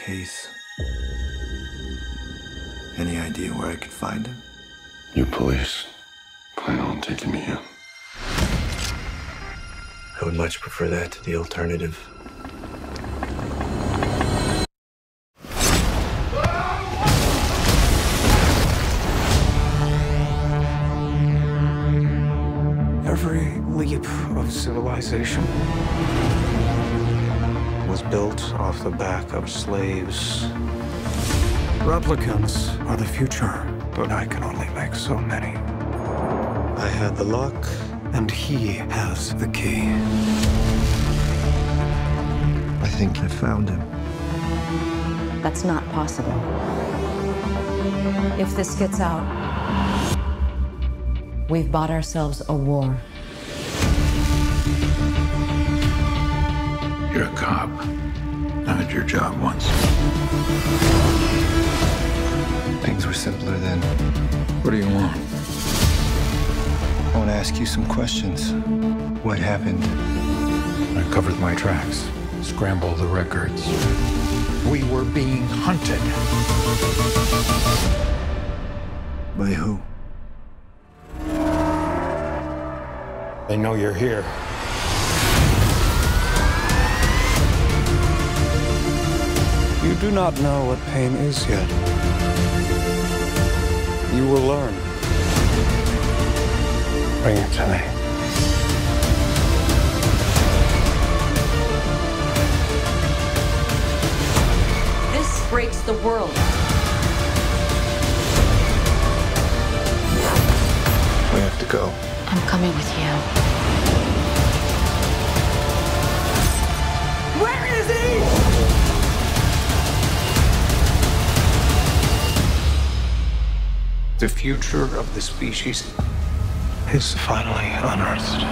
case. Any idea where I could find him? You police plan on taking me in? I would much prefer that to the alternative. Every leap of civilization was built off the back of slaves. Replicants are the future, but I can only make so many. I had the lock, and he has the key. I think I found him. That's not possible. If this gets out, we've bought ourselves a war. You're a cop. I had your job once. Things were simpler then. What do you want? I want to ask you some questions. What happened? I covered my tracks. Scrambled the records. We were being hunted. By who? They know you're here. You do not know what pain is yet. You will learn. Bring it to me. This breaks the world. We have to go. I'm coming with you. Where is he? The future of the species is finally unearthed.